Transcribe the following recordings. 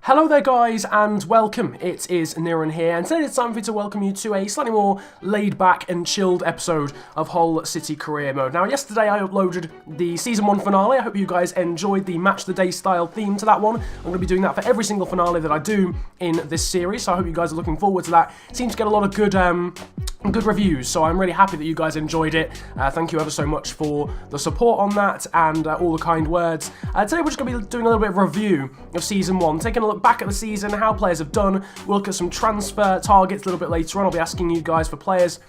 Hello there guys and welcome, it is Niran here and today it's time for me to welcome you to a slightly more laid back and chilled episode of Hull City Career Mode. Now yesterday I uploaded the Season 1 finale. I hope you guys enjoyed the Match the Day style theme to that one. I'm going to be doing that for every single finale that I do in this series, so I hope you guys are looking forward to that. It seems to get a lot of good reviews, so I'm really happy that you guys enjoyed it. Thank you ever so much for the support on that and all the kind words. Today we're just going to be doing a little bit of a review of Season 1, taking a look back at the season, how players have done. We'll look at some transfer targets a little bit later on. I'll be asking you guys for players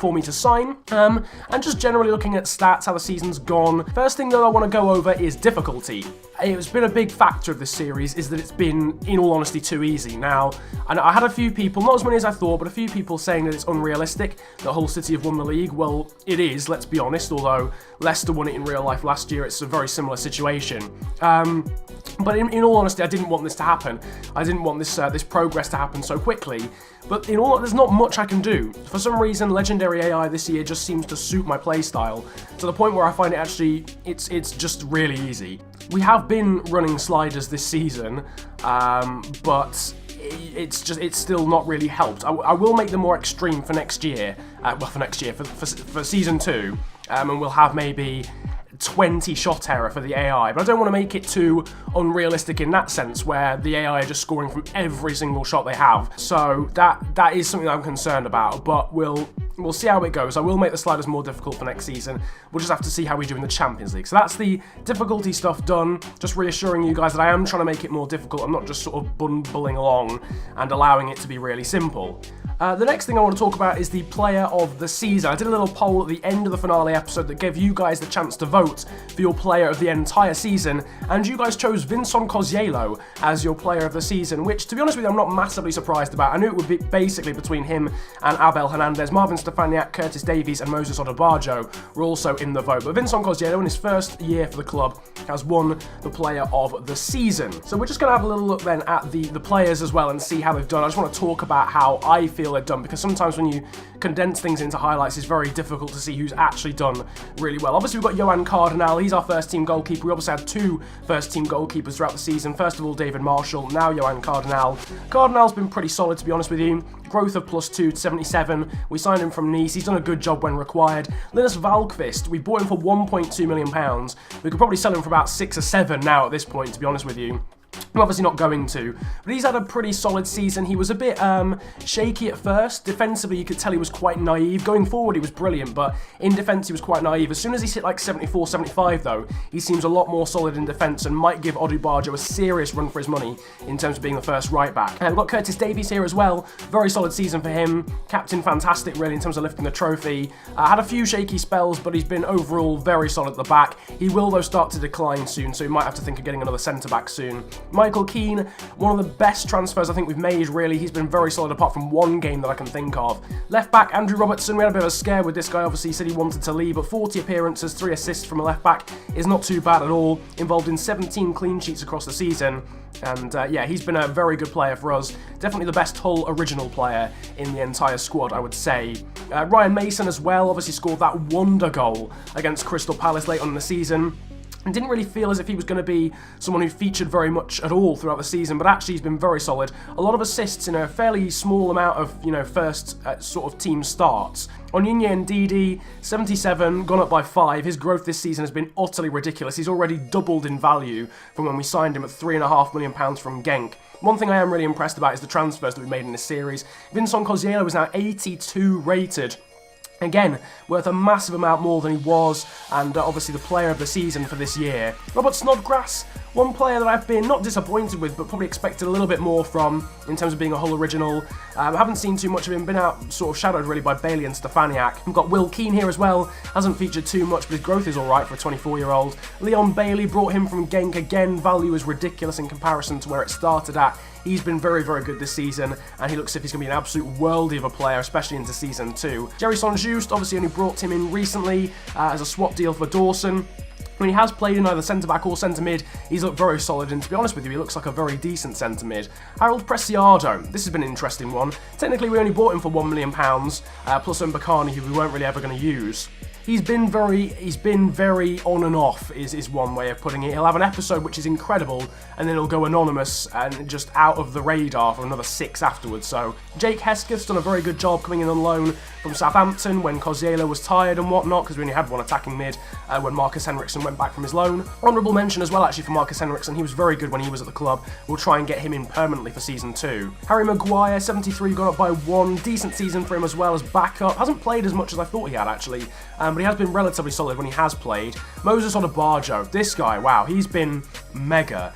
for me to sign, and just generally looking at stats, how the season's gone. First thing that I want to go over is difficulty. It's been a big factor of this series is that it's been, in all honesty, too easy. Now, and I had a few people, not as many as I thought, but a few people saying that it's unrealistic that Hull City have won the league. Well, it is, let's be honest, although Leicester won it in real life last year. It's a very similar situation. But in all honesty, I didn't want this to happen. I didn't want this progress to happen so quickly. But there's not much I can do. For some reason, Legendary AI this year just seems to suit my playstyle to the point where I find it actually, it's just really easy. We have been running sliders this season, but it's still not really helped. I will make them more extreme for next year. For Season 2, and we'll have maybe 20 shot error for the AI, but I don't want to make it too unrealistic in that sense where the AI are just scoring from every single shot they have. So that is something that I'm concerned about, but we'll see how it goes. I will make the sliders more difficult for next season. We'll just have to see how we do in the Champions League. So that's the difficulty stuff done, just reassuring you guys that I am trying to make it more difficult. I'm not just sort of bumbling along and allowing it to be really simple. The next thing I want to talk about is the player of the season. I did a little poll at the end of the finale episode that gave you guys the chance to vote for your player of the entire season, and you guys chose Vincent Kozielo as your player of the season, which, to be honest with you, I'm not massively surprised about. I knew it would be basically between him and Abel Hernandez. Marvin Stefaniak, Curtis Davies and Moses Odubajo were also in the vote, but Vincent Kozielo, in his first year for the club, has won the player of the season. So we're just going to have a little look then at the players as well and see how they've done. I just want to talk about how I feel they've done, because sometimes when you condense things into highlights, it's very difficult to see who's actually done really well. Obviously, we've got Johan Cardinal. He's our first-team goalkeeper. We obviously had two first-team goalkeepers throughout the season. First of all, David Marshall, now Johan Cardinal. Cardinal's been pretty solid, to be honest with you. Growth of +2 to 77. We signed him from Nice. He's done a good job when required. Linus Valkvist, we bought him for £1.2 million. We could probably sell him for about 6 or 7 now at this point, to be honest with you. I'm obviously not going to, but he's had a pretty solid season. He was a bit shaky at first. Defensively, you could tell he was quite naive. Going forward, he was brilliant, but in defence, he was quite naive. As soon as he's hit like 74, 75, though, he seems a lot more solid in defence and might give Odubajo a serious run for his money in terms of being the first right-back. We've got Curtis Davies here as well. Very solid season for him. Captain fantastic, really, in terms of lifting the trophy. Had a few shaky spells, but he's been overall very solid at the back. He will, though, start to decline soon, so he might have to think of getting another centre-back soon. Michael Keane, one of the best transfers I think we've made, really. He's been very solid apart from one game that I can think of. Left back, Andrew Robertson, we had a bit of a scare with this guy. Obviously, he said he wanted to leave, but 40 appearances, 3 assists from a left back is not too bad at all. Involved in 17 clean sheets across the season. And yeah, he's been a very good player for us. Definitely the best Hull original player in the entire squad, I would say. Ryan Mason as well, obviously scored that wonder goal against Crystal Palace late on in the season. And didn't really feel as if he was going to be someone who featured very much at all throughout the season, but actually he's been very solid. A lot of assists in a fairly small amount of, first sort of team starts. Onyinye Ndidi, 77, gone up by 5. His growth this season has been utterly ridiculous. He's already doubled in value from when we signed him at £3.5 million from Genk. One thing I am really impressed about is the transfers that we made in this series. Vincent Kozielo is now 82 rated. Again, worth a massive amount more than he was, and obviously the player of the season for this year. Robert Snodgrass, one player that I've been not disappointed with, but probably expected a little bit more from in terms of being a Hull original. I haven't seen too much of him, been out sort of shadowed really by Bailey and Stefaniak. We've got Will Keane here as well, hasn't featured too much, but his growth is alright for a 24-year-old. Leon Bailey, brought him from Genk again, value is ridiculous in comparison to where it started at. He's been very, very good this season, and he looks as if he's going to be an absolute worldie of a player, especially into Season 2. Jerry Saint-Just, obviously only brought him in recently as a swap deal for Dawson. When he has played in either centre-back or centre-mid, he's looked very solid, and to be honest with you, he looks like a very decent centre-mid. Harold Preciado, this has been an interesting one. Technically, we only bought him for £1 million, plus Mbakani, who we weren't really ever going to use. he's been very on and off is one way of putting it. He'll have an episode which is incredible, and then he'll go anonymous and just out of the radar for another 6 afterwards. So Jake Hesketh's done a very good job coming in on loan from Southampton when Koziela was tired and whatnot, because we only had one attacking mid when Marcus Henriksen went back from his loan. Honourable mention as well actually for Marcus Henriksen. He was very good when he was at the club. We'll try and get him in permanently for season 2. Harry Maguire, 73, got up by 1. Decent season for him as well as backup. Hasn't played as much as I thought he had actually, but he has been relatively solid when he has played. Moses Odubajo, this guy, wow, he's been mega.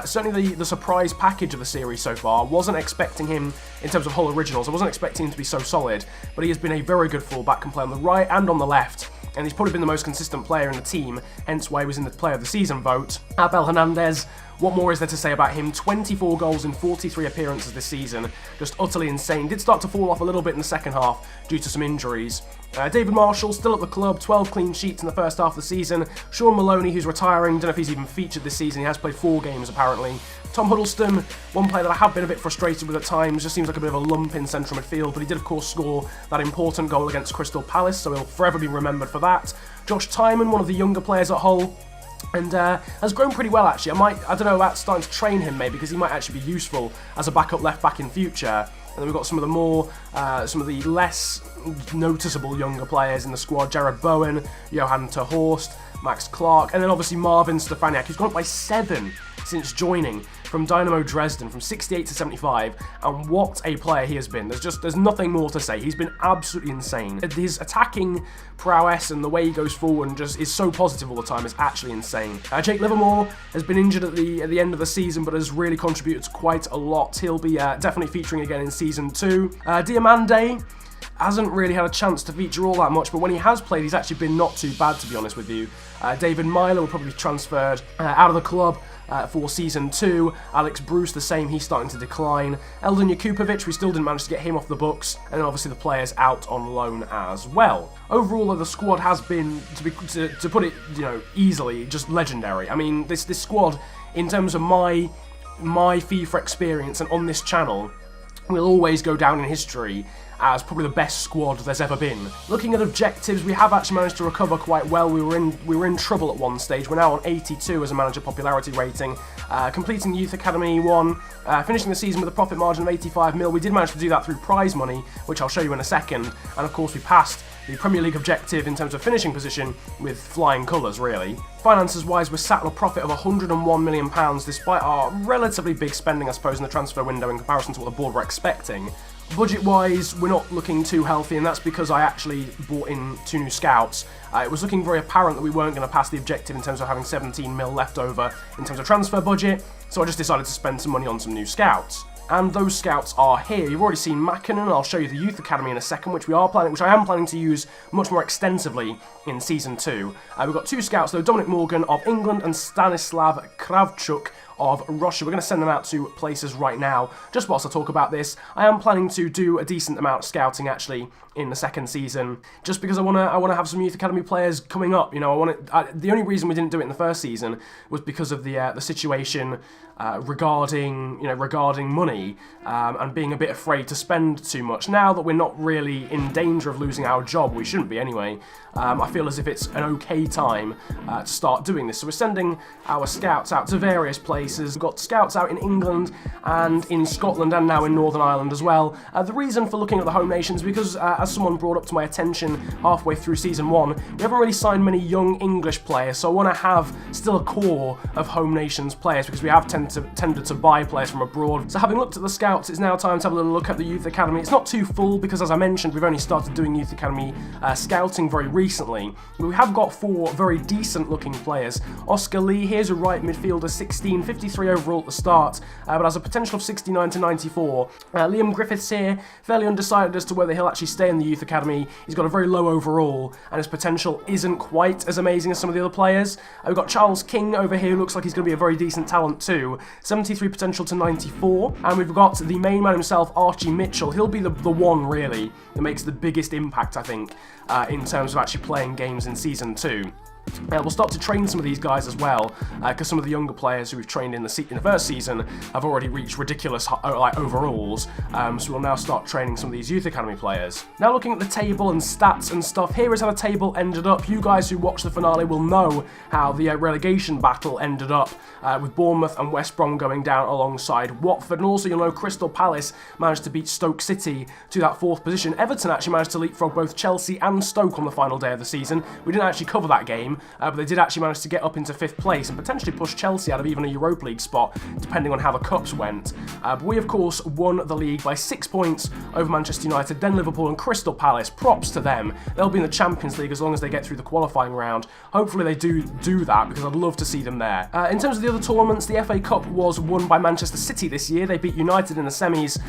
Certainly the surprise package of the series so far. Wasn't expecting him in terms of Hull originals. I wasn't expecting him to be so solid, but he has been a very good fullback, can play on the right and on the left. And he's probably been the most consistent player in the team, hence why he was in the Player of the Season vote. Abel Hernandez, what more is there to say about him? 24 goals in 43 appearances this season, just utterly insane. Did start to fall off a little bit in the second half due to some injuries. David Marshall, still at the club, 12 clean sheets in the first half of the season. Sean Maloney, who's retiring, don't know if he's even featured this season, he has played 4 games apparently. Tom Huddleston, one player that I have been a bit frustrated with at times, just seems like a bit of a lump in central midfield, but he did of course score that important goal against Crystal Palace, so he'll forever be remembered for that. Josh Tymon, one of the younger players at Hull, and has grown pretty well actually. I don't know about starting to train him maybe, because he might actually be useful as a backup left back in future. And then we've got some of the less noticeable younger players in the squad. Jared Bowen, Johan ter Horst, Max Clark, and then obviously Marvin Stefaniak, who's gone up by 7 since joining from Dynamo Dresden, from 68 to 75, and what a player he has been. There's nothing more to say. He's been absolutely insane. His attacking prowess and the way he goes forward and just is so positive all the time is actually insane. Jake Livermore has been injured at the end of the season, but has really contributed quite a lot. He'll be definitely featuring again in season 2. Diamande hasn't really had a chance to feature all that much, but when he has played, he's actually been not too bad, to be honest with you. David Myler will probably be transferred out of the club for season 2. Alex Bruce, the same, he's starting to decline. Eldon Jakupovic, we still didn't manage to get him off the books, and then obviously the players out on loan as well. Overall, though, the squad has been, to put it, easily, just legendary. I mean, this squad, in terms of my FIFA experience and on this channel, will always go down in history as probably the best squad there's ever been. Looking at objectives, we have actually managed to recover quite well. We were in trouble at one stage. We're now on 82 as a manager popularity rating. Completing the Youth Academy 1, finishing the season with a profit margin of 85 mil. We did manage to do that through prize money, which I'll show you in a second. And of course we passed the Premier League objective in terms of finishing position with flying colours, really. Finances wise, we're sat on a profit of £101 million despite our relatively big spending, I suppose, in the transfer window in comparison to what the board were expecting. Budget-wise, we're not looking too healthy, and that's because I actually bought in 2 new scouts. It was looking very apparent that we weren't going to pass the objective in terms of having 17 mil left over in terms of transfer budget, so I just decided to spend some money on some new scouts. And those scouts are here. You've already seen Mackinnon. I'll show you the Youth Academy in a second, which I am planning to use much more extensively in season 2. We've got 2 scouts though, Dominic Morgan of England and Stanislav Kravchuk of Russia. We're going to send them out to places right now. Just whilst I talk about this, I am planning to do a decent amount of scouting actually in the second season, just because I want to have some Youth Academy players coming up. The only reason we didn't do it in the first season was because of the situation regarding money and being a bit afraid to spend too much. Now that we're not really in danger of losing our job, we shouldn't be anyway. I feel as if it's an okay time to start doing this. So we're sending our scouts out to various places. We've got scouts out in England and in Scotland and now in Northern Ireland as well. The reason for looking at the home nations is because, as someone brought up to my attention halfway through season 1, we haven't really signed many young English players, so I want to have still a core of home nations players because we have tended to buy players from abroad. So having looked at the scouts, it's now time to have a little look at the Youth Academy. It's not too full because, as I mentioned, we've only started doing Youth Academy scouting very recently. But we have got 4 very decent looking players. Oscar Lee, here's a right midfielder, 16, 53 overall at the start, but has a potential of 69 to 94. Liam Griffiths here, fairly undecided as to whether he'll actually stay in the Youth Academy. He's got a very low overall, and his potential isn't quite as amazing as some of the other players. We've got Charles King over here, who looks like he's going to be a very decent talent too. 73 potential to 94. And we've got the main man himself, Archie Mitchell. He'll be the one, really, that makes the biggest impact, I think, in terms of actually playing games in Season 2. We'll start to train some of these guys as well, because some of the younger players who we've trained in the first season have already reached ridiculous overalls, so we'll now start training some of these youth academy players. Now looking at the table and stats and stuff, here is how the table ended up. You guys who watched the finale will know how the relegation battle ended up, with Bournemouth and West Brom going down alongside Watford, and also you'll know Crystal Palace managed to beat Stoke City to that 4th position. Everton actually managed to leapfrog both Chelsea and Stoke on the final day of the season. We didn't actually cover that game, but they did actually manage to get up into 5th place and potentially push Chelsea out of even a Europa League spot, depending on how the cups went. But we, of course, won the league by 6 points over Manchester United, then Liverpool and Crystal Palace. Props to them. They'll be in the Champions League as long as they get through the qualifying round. Hopefully they do that, because I'd love to see them there. In terms of the other tournaments, the FA Cup was won by Manchester City this year. They beat United in the semis.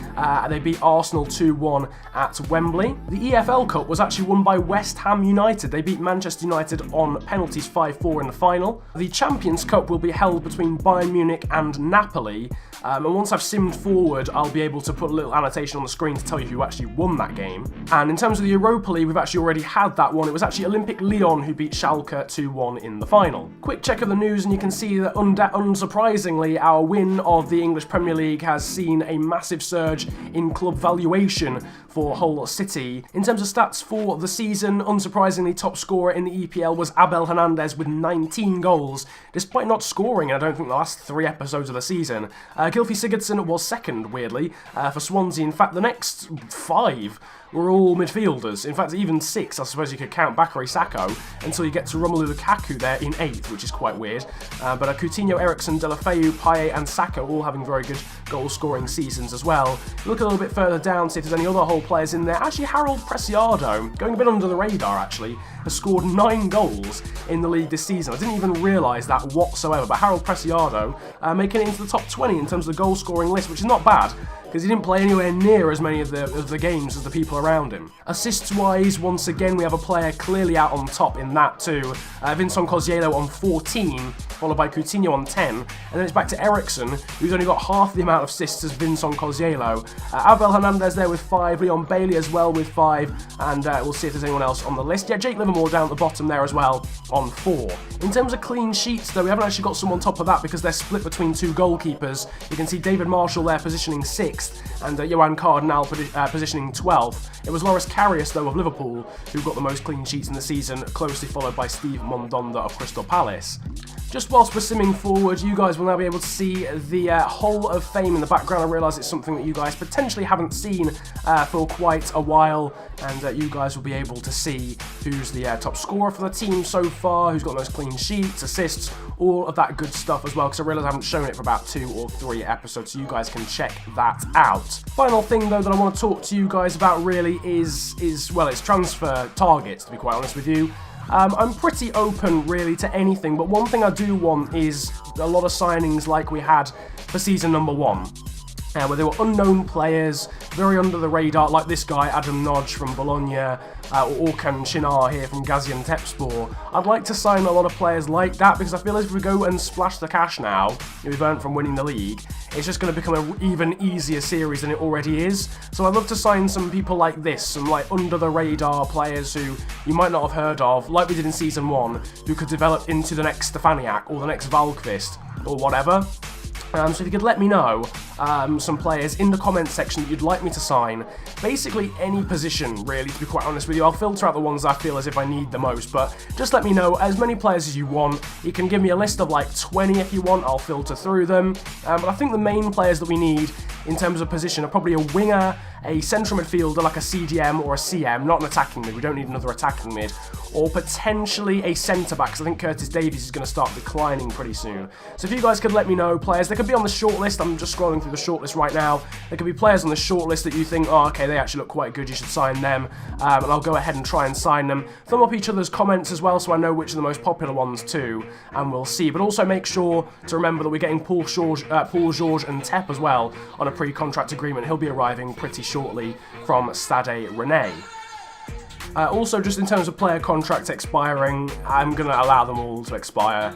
They beat Arsenal 2-1 at Wembley. The EFL Cup was actually won by West Ham United. They beat Manchester United on penalties 5-4 in the final. The Champions Cup will be held between Bayern Munich and Napoli, and once I've simmed forward, I'll be able to put a little annotation on the screen to tell you who actually won that game. And in terms of the Europa League, we've actually already had that one. It was actually Olympic Lyon who beat Schalke 2-1 in the final. Quick check of the news, and you can see that unsurprisingly, our win of the English Premier League has seen a massive surge in club valuation for Hull City. In terms of stats for the season, unsurprisingly, top scorer in the EPL was Abel Hernandez with 19 goals, despite not scoring in, I don't think, the last 3 episodes of the season. Gylfi Sigurdsson was second, weirdly, for Swansea. In fact, the next 5 were all midfielders. In fact, even 6, I suppose you could count Bakary Sakho, until you get to Romelu Lukaku there in 8th, which is quite weird. But Coutinho, Eriksen, Deulofeu, Payet and Sakho all having very good goal-scoring seasons as well. Look a little bit further down, see if there's any other Hull players in there. Actually, Harold Preciado, going a bit under the radar actually, has scored 9 goals in the league this season. I didn't even realise that whatsoever, but Harold Preciado making it into the top 20 in terms of the goal-scoring list, which is not bad, because he didn't play anywhere near as many of the games as the people around him. Assists-wise, once again, we have a player clearly out on top in that too. Vincent Cosiello on 14, followed by Coutinho on 10, and then it's back to Eriksen, who's only got half the amount of assists as Vincent Cosiello. Abel Hernandez there with 5, Leon Bailey as well with 5, and we'll see if there's anyone else on the list. Yeah, Jake Livermore down at the bottom there as well on 4. In terms of clean sheets, though, we haven't actually got some on top of that because they're split between 2 goalkeepers. You can see David Marshall there positioning 6th, and Johan Cardinal positioning 12th. It was Loris Karius, though, of Liverpool, who got the most clean sheets in the season, closely followed by Steve Mondonda of Crystal Palace. Just whilst we're simming forward, you guys will now be able to see the Hall of Fame in the background. I realise it's something that you guys potentially haven't seen for quite a while, and you guys will be able to see who's the top scorer for the team so far, who's got the most clean sheets, assists, all of that good stuff as well, because I realise I haven't shown it for about 2 or 3 episodes, so you guys can check that out. Final thing, though, that I want to talk to you guys about really is well, it's transfer targets, to be quite honest with you. I'm pretty open, really, to anything, but one thing I do want is a lot of signings like we had for season number 1. Where they were unknown players, very under the radar, like this guy, Adam Nodge from Bologna, or Orkan Chinar here from Gaziantepspor. I'd like to sign a lot of players like that, because I feel as if we go and splash the cash now, we've earned from winning the league, it's just going to become an even easier series than it already is. So I'd love to sign some people like this, some like under the radar players who you might not have heard of, like we did in season 1, who could develop into the next Stefaniak, or the next Valkvist, or whatever. So if you could let me know some players in the comments section that you'd like me to sign. Basically any position, really, to be quite honest with you. I'll filter out the ones I feel as if I need the most, but just let me know as many players as you want. You can give me a list of like 20 if you want, I'll filter through them. But I think the main players that we need in terms of position are probably a winger, a central midfielder like a CDM or a CM, not an attacking mid, we don't need another attacking mid, or potentially a centre-back, because I think Curtis Davies is going to start declining pretty soon. So if you guys could let me know players, they could be on the shortlist. I'm just scrolling through the shortlist right now. There could be players on the shortlist that you think, oh, okay, they actually look quite good, you should sign them, and I'll go ahead and try and sign them. Thumb up each other's comments as well, so I know which are the most popular ones too, and we'll see. But also make sure to remember that we're getting Paul George and Tep as well on a pre-contract agreement. He'll be arriving pretty shortly from Stade Rennais. Also, just in terms of player contracts expiring, I'm going to allow them all to expire.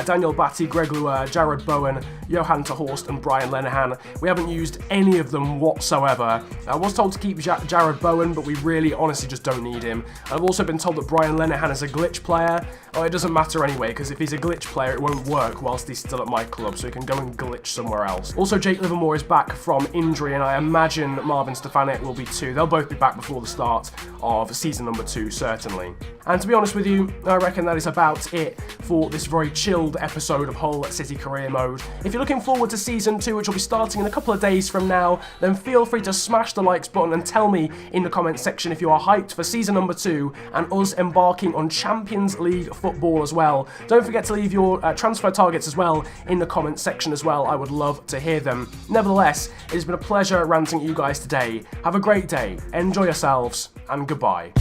Daniel Batty, Greg Luer, Jared Bowen, Johan Terhorst and Brian Lenihan. We haven't used any of them whatsoever. I was told to keep Jared Bowen, but we really honestly just don't need him. I've also been told that Brian Lenihan is a glitch player, Oh, it doesn't matter anyway, because if he's a glitch player, it won't work whilst he's still at my club, so he can go and glitch somewhere else. Also, Jake Livermore is back from injury, and I imagine Marvin Stefanik will be too. They'll both be back before the start of season number 2, certainly. And to be honest with you, I reckon that is about it for this very chilled episode of Hull City Career Mode. If you're looking forward to season 2, which will be starting in a couple of days from now, then feel free to smash the likes button and tell me in the comments section if you are hyped for season number 2 and us embarking on Champions League football as well. Don't forget to leave your transfer targets as well in the comments section as well. I would love to hear them. Nevertheless, it has been a pleasure ranting at you guys today. Have a great day, enjoy yourselves, and goodbye.